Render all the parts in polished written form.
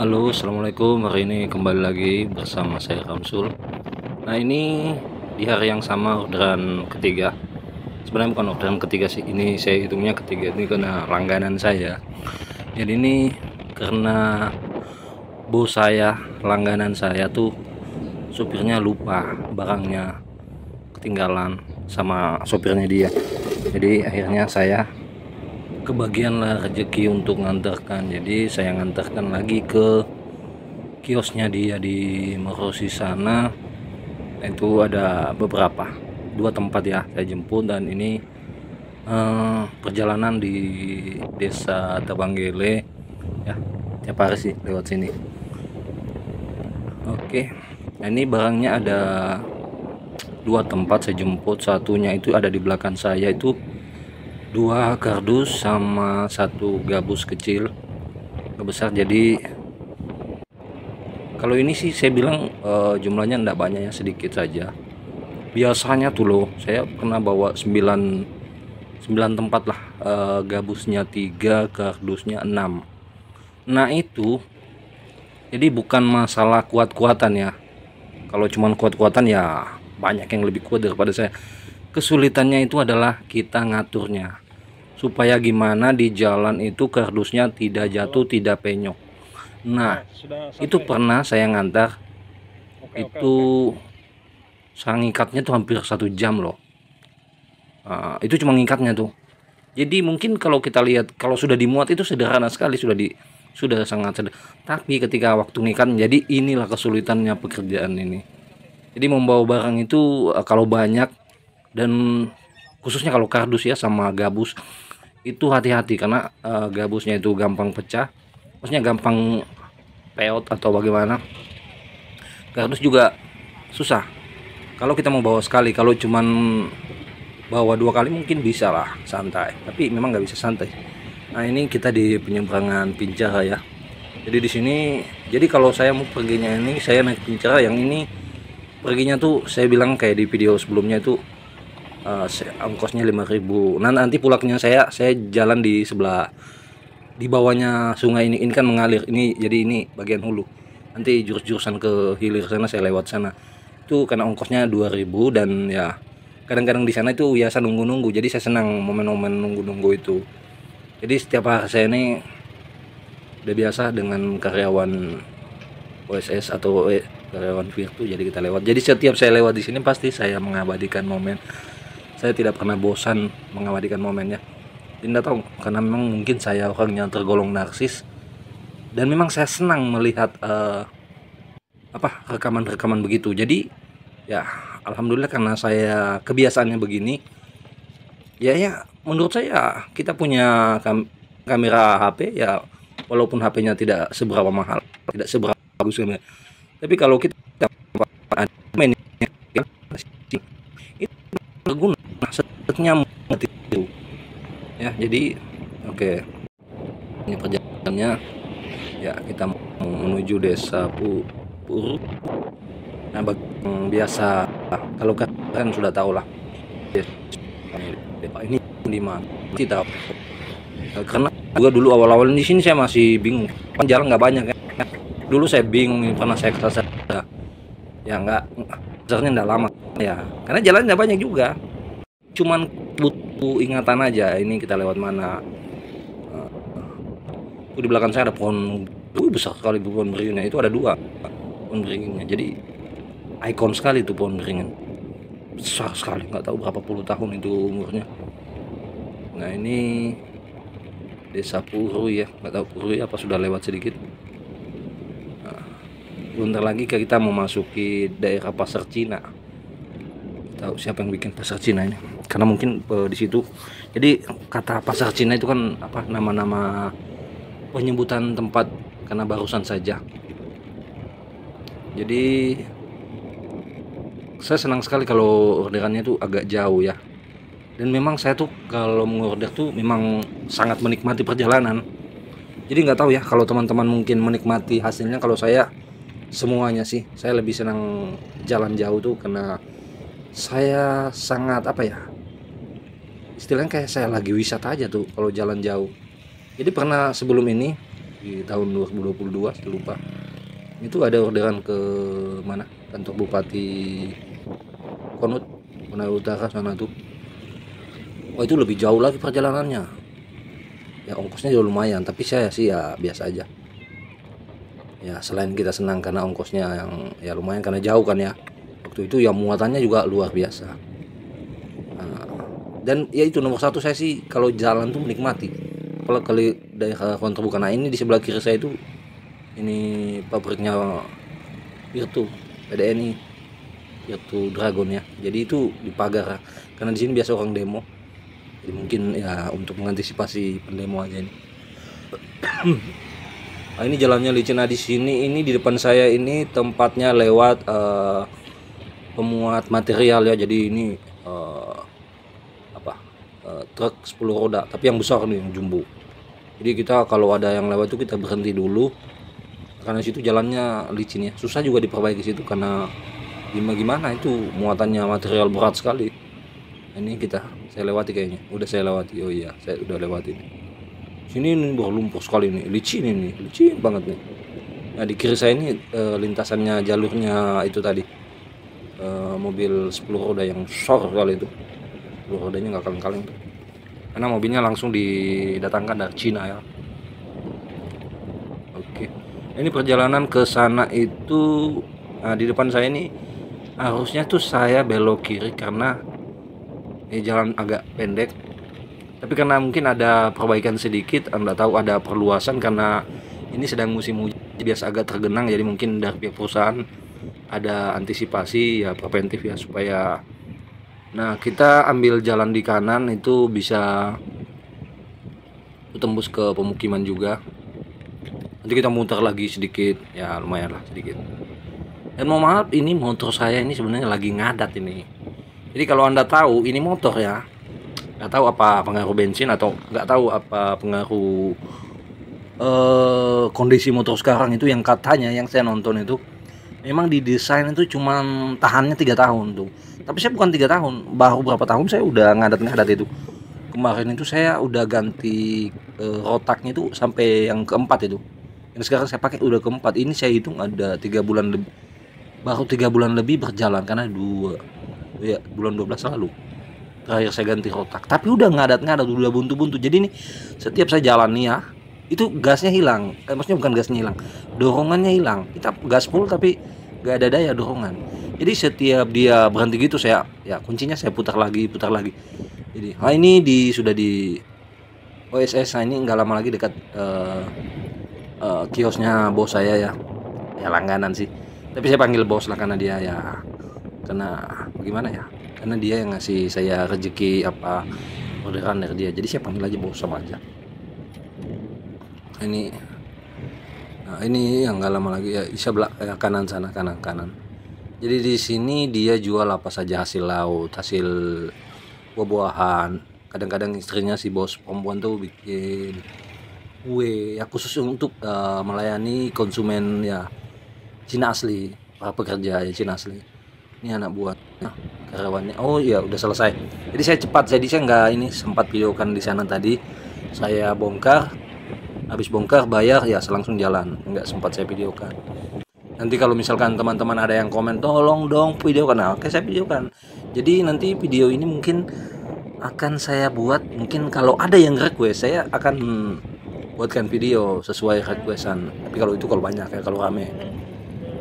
Halo, assalamualaikum. Hari ini kembali lagi bersama saya Ramsul. Nah, ini di hari yang sama orderan ketiga. Sebenarnya bukan orderan ketiga sih, ini saya hitungnya ketiga. Ini karena langganan saya. Jadi ini karena bos saya, langganan saya tuh supirnya lupa barangnya, ketinggalan sama sopirnya dia. Jadi akhirnya saya kebagian lah rezeki untuk ngantarkan. Jadi saya ngantarkan lagi ke kiosnya dia di Merosi sana. Itu ada beberapa, dua tempat ya saya jemput. Dan ini perjalanan di desa Tabanggele ya, tiap hari sih lewat sini. Oke, nah ini barangnya ada dua tempat saya jemput. Satunya itu ada di belakang saya, itu dua kardus sama satu gabus kecil, gak besar. Jadi kalau ini sih saya bilang jumlahnya enggak banyak ya, sedikit saja. Biasanya tuh loh saya pernah bawa 9 tempat lah, gabusnya 3, kardusnya 6. Nah itu jadi bukan masalah kuat-kuatan ya. Kalau cuman kuat-kuatan ya banyak yang lebih kuat daripada saya. Kesulitannya itu adalah kita ngaturnya, supaya gimana di jalan itu kardusnya tidak jatuh, tidak penyok. Nah itu pernah saya ngantar, itu sang ngikatnya tuh hampir 1 jam loh. Itu cuma ngikatnya tuh. Jadi mungkin kalau kita lihat, kalau sudah dimuat itu sederhana sekali, sudah sangat sederhana. Tapi ketika waktu ngikat, jadi inilah kesulitannya pekerjaan ini. Jadi membawa barang itu kalau banyak, dan khususnya kalau kardus ya sama gabus itu hati-hati, karena gabusnya itu gampang pecah, maksudnya gampang peot atau bagaimana. Kardus juga susah kalau kita mau bawa sekali. Kalau cuman bawa 2 kali mungkin bisa lah santai, tapi memang nggak bisa santai. Nah ini kita di penyeberangan Pincara ya. Jadi di sini, jadi kalau saya mau perginya ini saya naik Pincara, yang ini perginya tuh saya bilang kayak di video sebelumnya itu ongkosnya 5.000. Nah nanti pulangnya saya jalan di sebelah, di bawahnya sungai ini kan mengalir ini, jadi ini bagian hulu. Nanti jurus-jurusan ke hilir sana saya lewat sana. Itu karena ongkosnya 2.000, dan ya kadang-kadang di sana itu biasa nunggu-nunggu. Jadi saya senang momen-momen nunggu-nunggu itu. Jadi setiap hari saya ini udah biasa dengan karyawan OSS atau karyawan Virtu, jadi kita lewat. Jadi setiap saya lewat di sini pasti saya mengabadikan momen. Saya tidak pernah bosan mengabadikan momennya. Tidak tahu, karena memang mungkin saya orang yang tergolong narsis, dan memang saya senang melihat rekaman-rekaman begitu. Jadi ya alhamdulillah, karena saya kebiasaannya begini. Ya menurut saya kita punya kamera HP ya, walaupun HP-nya tidak seberapa mahal, tidak seberapa bagus, tapi kalau kita main itu berguna, setnya itu ya. Jadi oke, ini perjalanannya ya, kita mau menuju desa Puru. Nah biasa, kalau kan sudah tahu lah ini di mana kita, karena juga dulu awal-awal di sini saya masih bingung, kan jalan nggak banyak ya. Dulu saya bingung, pernah saya kerasa ya nggak, sebenarnya nggak lama ya, karena jalan nggak banyak juga, cuman butuh ingatan aja. Ini kita lewat mana. Di belakang saya ada pohon besar sekali, pohon beringinnya itu ada 2 pohon beringinnya. Jadi ikon sekali itu pohon beringin, besar sekali, nggak tahu berapa puluh tahun itu umurnya. Nah ini desa Puru ya, nggak tahu Puru ya apa sudah lewat sedikit. Nah, bentar lagi kita memasuki daerah Pasar Cina. Tahu siapa yang bikin Pasar Cina ini? Karena mungkin di situ, jadi kata Pasar Cina itu kan apa, nama-nama penyebutan tempat, karena barusan saja. Jadi saya senang sekali kalau orderannya itu agak jauh ya. Dan memang saya tuh kalau mengorder tuh memang sangat menikmati perjalanan. Jadi nggak tahu ya kalau teman-teman mungkin menikmati hasilnya. Kalau saya semuanya sih, saya lebih senang jalan jauh tuh, karena saya sangat apa ya, istilahnya kayak saya lagi wisata aja tuh kalau jalan jauh. Jadi pernah sebelum ini di tahun 2022, saya lupa. Itu ada orderan ke mana, kantor Bupati Konut, Konawe Utara sana tuh. Oh itu lebih jauh lagi perjalanannya ya, ongkosnya jauh lumayan, tapi saya sih ya biasa aja ya. Selain kita senang karena ongkosnya yang ya lumayan karena jauh kan ya, waktu itu ya muatannya juga luar biasa. Dan ya itu nomor satu saya sih kalau jalan tuh menikmati. Kalau kali daerah Konter bukan, nah ini di sebelah kiri saya itu ini pabriknya Virtu PDNI, Virtu Dragon ya. Jadi itu di pagar karena di sini biasa orang demo. Jadi mungkin ya untuk mengantisipasi pendemo aja ini. Nah, ini jalannya licin. Nah, di sini ini di depan saya ini tempatnya lewat pemuat material ya. Jadi ini truk 10 roda, tapi yang besar nih, yang jumbo. Jadi kita kalau ada yang lewat itu kita berhenti dulu karena situ jalannya licin ya. Susah juga diperbaiki situ karena gimana itu muatannya material berat sekali. Ini saya lewati kayaknya. Udah saya lewati. Oh iya, saya udah lewati. Sini ini berlumpur sekali nih, licin banget nih. Nah di kiri saya ini lintasannya jalurnya itu tadi mobil 10 roda yang besar kali itu. 10 rodanya nggak kaleng-kaleng tuh. Karena mobilnya langsung didatangkan dari Cina ya. Oke. Ini perjalanan ke sana itu di depan saya ini harusnya tuh saya belok kiri karena ini jalan agak pendek. Tapi karena mungkin ada perbaikan sedikit, Anda tahu ada perluasan karena ini sedang musim hujan, biasa agak tergenang, jadi mungkin dari pihak perusahaan ada antisipasi ya preventif ya supaya. Nah kita ambil jalan di kanan itu bisa tembus ke pemukiman juga. Nanti kita muter lagi sedikit ya, lumayan lah sedikit. Dan mohon maaf ini motor saya ini sebenarnya lagi ngadat ini. Jadi kalau Anda tahu ini motor ya, nggak tahu apa pengaruh bensin atau nggak tahu apa pengaruh kondisi motor sekarang itu, yang katanya yang saya nonton itu memang didesain itu cuman tahannya 3 tahun tuh. Tapi saya bukan 3 tahun, baru berapa tahun saya udah ngadat itu. Kemarin itu saya udah ganti rotaknya itu sampai yang keempat itu. Yang sekarang saya pakai udah keempat. Ini saya hitung ada 3 bulan lebih, baru 3 bulan lebih berjalan karena bulan 12 lalu terakhir saya ganti rotak. Tapi udah ngadat udah buntu-buntu. Jadi nih setiap saya jalan nih ya, itu gasnya hilang. Maksudnya bukan gasnya hilang, dorongannya hilang. Kita gas full tapi gak ada daya dorongan. Jadi setiap dia berhenti gitu saya ya kuncinya saya putar lagi. Jadi ini sudah di OSS. Nah, ini nggak lama lagi dekat kiosnya bos saya ya langganan sih. Tapi saya panggil bos lah karena dia ya, karena bagaimana ya, karena dia yang ngasih saya rezeki apa orderan dari dia. Jadi saya panggil aja bos sama aja. Ini yang nggak lama lagi ya, sebelah kanan sana, kanan. Jadi di sini dia jual apa saja hasil laut, hasil buah-buahan. Kadang-kadang istrinya si bos perempuan tuh bikin kue ya khusus untuk melayani konsumen ya Cina asli, para pekerja ya Cina asli. Ini anak buahnya, karyawannya. Oh iya udah selesai. Jadi saya cepat, saya nggak ini sempat videokan di sana tadi. Saya bongkar, habis bongkar bayar ya langsung jalan, nggak sempat saya videokan. Nanti kalau misalkan teman-teman ada yang komen tolong dong videokan, nah oke saya videokan. Jadi nanti video ini mungkin akan saya buat, mungkin kalau ada yang request saya akan buatkan video sesuai requestan. Tapi kalau banyak ya, kalau rame.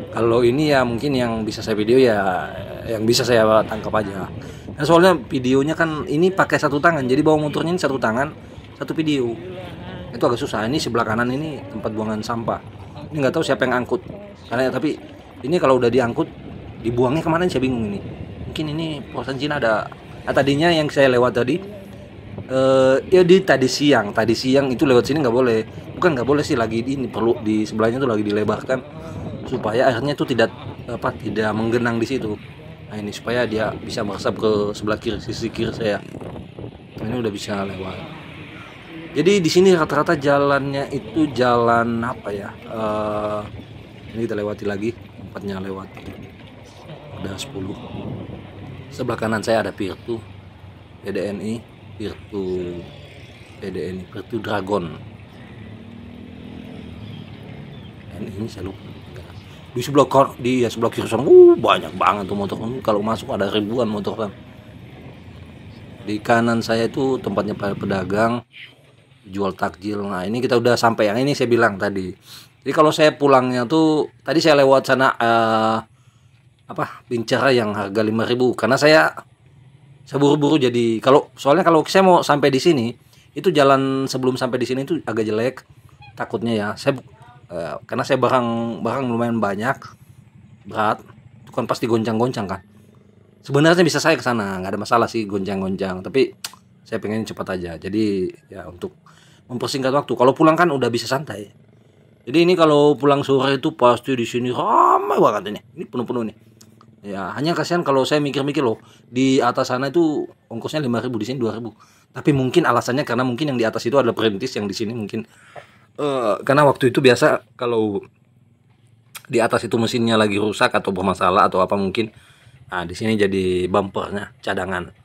Kalau ini ya mungkin yang bisa saya video ya yang bisa saya tangkap aja. Nah, soalnya videonya kan ini pakai satu tangan, jadi bawa motornya ini satu tangan, satu video. Itu agak susah. Ini sebelah kanan ini tempat buangan sampah. Ini nggak tahu siapa yang angkut. Karena tapi ini kalau udah diangkut dibuangnya kemana saya bingung ini. Mungkin ini perusahaan Cina ada. Nah, tadinya yang saya lewat tadi ya tadi siang itu lewat sini nggak boleh. Bukan nggak boleh sih, lagi ini perlu di sebelahnya tuh lagi dilebarkan supaya airnya tuh tidak menggenang di situ. Nah ini supaya dia bisa meresap ke sebelah kiri, sisi kiri saya. Nah, ini udah bisa lewat. Jadi di sini rata-rata jalannya itu jalan apa ya? Ini kita lewati lagi, tempatnya lewat. Udah 10. Sebelah kanan saya ada Virtu PDNI, Virtu Dragon. ini saya lupa. Di sebelah kiri sana banyak banget tuh motor. Kalau masuk ada ribuan motor kan. Di kanan saya itu tempatnya para pedagang jual takjil. Nah ini kita udah sampai, yang ini saya bilang tadi. Jadi kalau saya pulangnya tuh tadi saya lewat sana Bincara yang harga 5.000 karena saya buru-buru. Jadi soalnya kalau saya mau sampai di sini itu jalan sebelum sampai di sini itu agak jelek, takutnya ya karena saya barang lumayan banyak, berat itu kan pasti goncang-goncang kan. Sebenarnya bisa saya ke sana, nggak ada masalah sih goncang-goncang, tapi saya pengen cepat aja. Jadi ya untuk mempersingkat waktu. Kalau pulang kan udah bisa santai. Jadi ini kalau pulang sore itu pasti di sini ramai banget ini. Ini penuh-penuh nih. Ya hanya kasihan kalau saya mikir-mikir loh, di atas sana itu ongkosnya 5.000, di sini 2.000. Tapi mungkin alasannya karena mungkin yang di atas itu adalah perintis, yang di sini mungkin karena waktu itu biasa kalau di atas itu mesinnya lagi rusak atau bermasalah atau apa mungkin. Nah, di sini jadi bumpernya cadangan.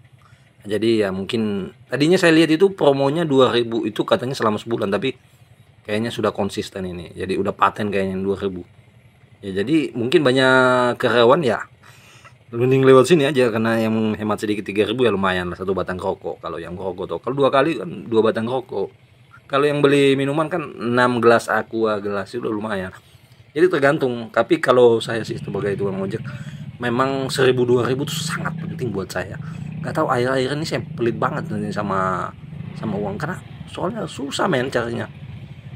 Jadi ya mungkin tadinya saya lihat itu promonya 2.000 itu katanya selama sebulan, tapi kayaknya sudah konsisten ini. Jadi udah paten kayaknya 2.000. Ya jadi mungkin banyak karyawan ya mending lewat sini aja karena yang hemat sedikit 3.000 ya lumayan lah, satu batang rokok. Kalau yang rokok tuh kalau 2 kali kan 2 batang rokok. Kalau yang beli minuman kan 6 gelas aqua gelas itu udah lumayan. Jadi tergantung. Tapi kalau saya sih sebagai tukang ojek memang 1.000 2.000 itu sangat penting buat saya. Gak tahu akhir-akhir ini saya pelit banget sama uang karena soalnya susah men carinya.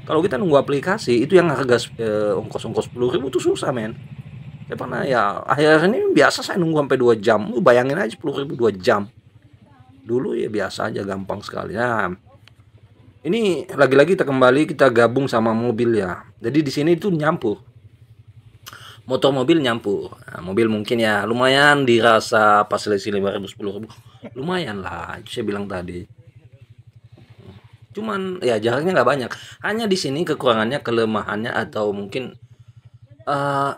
Kalau kita nunggu aplikasi itu yang harga ongkos-ongkos 10.000 itu susah men. Ya pernah ya akhir-akhir ini biasa saya nunggu sampai 2 jam. Lu bayangin aja 10.000 2 jam. Dulu ya biasa aja, gampang sekali. Nah, ini lagi-lagi kita gabung sama mobil ya. Jadi di sini itu nyampur. Motor mobil nyampur. Nah, mobil mungkin ya lumayan dirasa pas selisih 5.000 10.000. Lumayan lah, itu saya bilang tadi. Cuman ya jaraknya nggak banyak. Hanya di sini kekurangannya, kelemahannya atau mungkin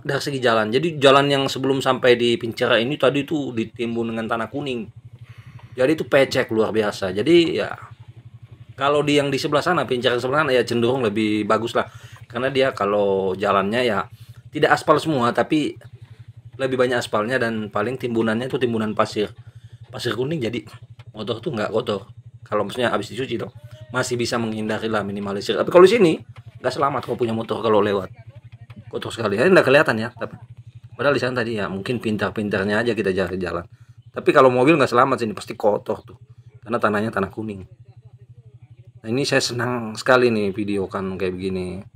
dari segi jalan. Jadi jalan yang sebelum sampai di Pincara ini tadi tuh ditimbun dengan tanah kuning. Jadi itu pecek luar biasa. Jadi ya kalau yang di sebelah sana Pincara sebelah sana ya cenderung lebih bagus lah. Karena dia kalau jalannya ya tidak aspal semua tapi lebih banyak aspalnya dan paling timbunannya itu timbunan pasir kuning. Jadi motor tuh nggak kotor. Kalau maksudnya habis dicuci tuh masih bisa menghindari lah, minimalisir. Tapi kalau di sini nggak selamat kalau punya motor kalau lewat. Kotor sekali. Ini nggak kelihatan ya, tapi padahal di sana tadi ya mungkin pintar-pintarnya aja kita cari jalan. Tapi kalau mobil nggak selamat sini pasti kotor tuh. Karena tanahnya tanah kuning. Nah, ini saya senang sekali nih video kan kayak begini.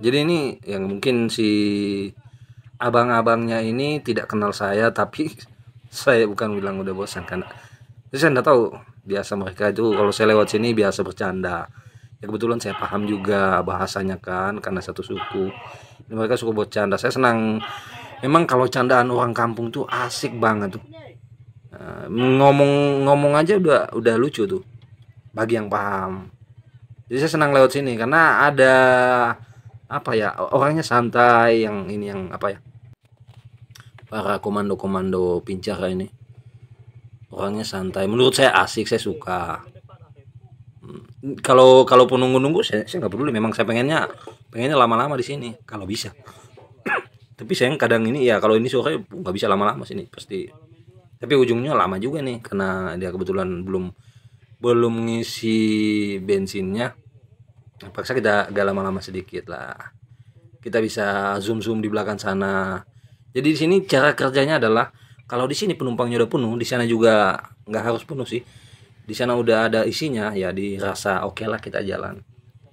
Jadi ini yang mungkin si abang-abangnya ini tidak kenal saya, tapi saya bukan bilang udah bosan kan. Jadi saya nggak tahu, biasa mereka itu kalau saya lewat sini biasa bercanda. Ya kebetulan saya paham juga bahasanya kan karena satu suku. Mereka suka bercanda. Saya senang. Memang kalau candaan orang kampung tuh asik banget tuh. Ngomong aja udah lucu tuh bagi yang paham. Jadi saya senang lewat sini karena ada apa ya, orangnya santai, yang ini yang apa ya, para komando-komando Pincara ini orangnya santai. Menurut saya asik, saya suka. Kalaupun nunggu saya nggak peduli. Memang saya pengennya lama-lama di sini kalau bisa. Tapi saya kadang ini ya kalau ini sore nggak bisa lama-lama sini pasti. Tapi ujungnya lama juga nih karena dia kebetulan belum ngisi bensinnya. Paksa kita agak lama-lama sedikit lah. Kita bisa zoom di belakang sana. Jadi di sini cara kerjanya adalah kalau di sini penumpangnya udah penuh, di sana juga nggak harus penuh sih. Di sana udah ada isinya ya dirasa oke lah kita jalan.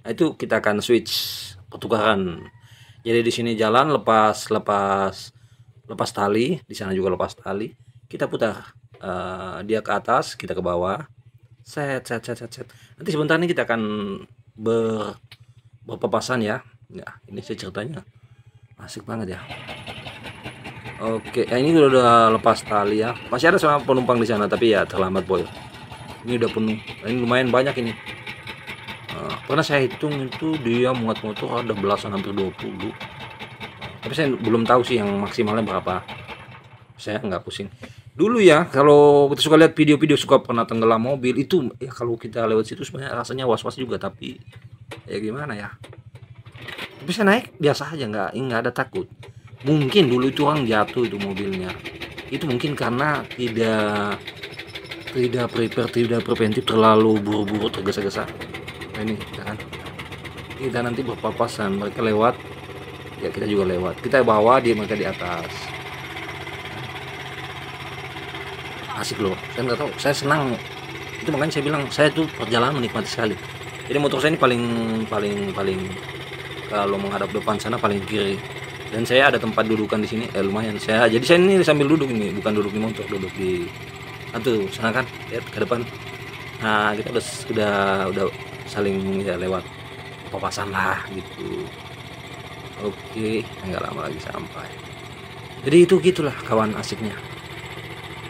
Nah, itu kita akan switch pertukaran. Jadi di sini jalan lepas tali, di sana juga lepas tali. Kita putar dia ke atas, kita ke bawah. Set. Nanti sebentar ini kita akan berpapasan ya. Ya, ini saya ceritanya asik banget ya. Oke, ini udah lepas tali ya. Masih ada sama penumpang di sana tapi ya terlambat boy. Ini udah penuh. Ini lumayan banyak ini. Pernah saya hitung itu dia muat motor ada belasan, hampir 20. Tapi saya belum tahu sih yang maksimalnya berapa. Saya nggak pusing. Dulu ya kalau kita suka lihat video-video suka pernah tenggelam mobil itu ya, kalau kita lewat situ sebenarnya rasanya was-was juga, tapi ya gimana ya. Tapi saya naik biasa aja, nggak ada takut. Mungkin dulu itu orang jatuh itu mobilnya. Itu mungkin karena tidak prepare, tidak preventif, terlalu buru-buru, tergesa-gesa. Nah, ini ya kan. Kita nanti berpapasan, mereka lewat, ya kita juga lewat. Kita bawa dia, mereka di atas. Asik loh. Saya nggak tahu, saya senang. Itu makanya saya bilang saya tuh perjalanan menikmati sekali. Jadi motor saya ini paling paling paling kalau menghadap depan sana paling kiri, dan saya ada tempat dudukan di sini lumayan. Saya ini sambil duduk ini, bukan duduk di motor, duduk di sana kan, lihat ke depan. Nah kita udah saling ya lewat papasan lah gitu. Oke, nggak lama lagi sampai. Jadi itu gitulah kawan, asiknya.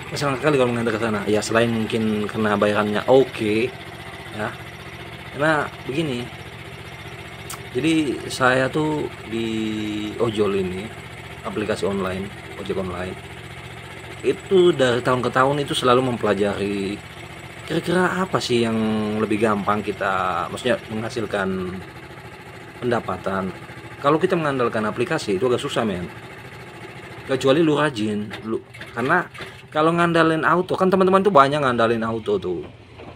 Senang sekali kalau mengantar ke sana ya, selain mungkin karena bayarannya oke ya, karena begini. Jadi saya tuh di ojol ini, aplikasi online, ojek online, itu dari tahun ke tahun itu selalu mempelajari kira-kira apa sih yang lebih gampang kita, maksudnya menghasilkan pendapatan. Kalau kita mengandalkan aplikasi itu agak susah men, kecuali lu rajin karena kalau ngandalin auto kan, teman-teman tuh banyak ngandalin auto tuh.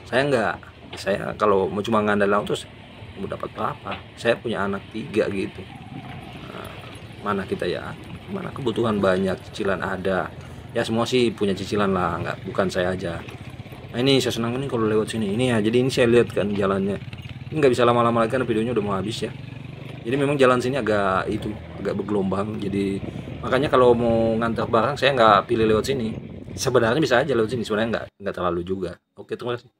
Saya enggak. Saya kalau mau cuma ngandalin auto mau dapat berapa? Saya punya anak 3 gitu. Nah, mana kita ya? Mana kebutuhan banyak, cicilan ada. Ya semua sih punya cicilan lah, bukan saya aja. Nah ini saya senang nih kalau lewat sini. Ini ya, jadi ini saya lihat kan jalannya. Ini nggak bisa lama-lama lagi karena videonya udah mau habis ya. Jadi memang jalan sini agak bergelombang. Jadi makanya kalau mau ngantar barang saya nggak pilih lewat sini. Sebenarnya bisa aja lewat sini, sebenarnya nggak terlalu juga. Oke, terima kasih.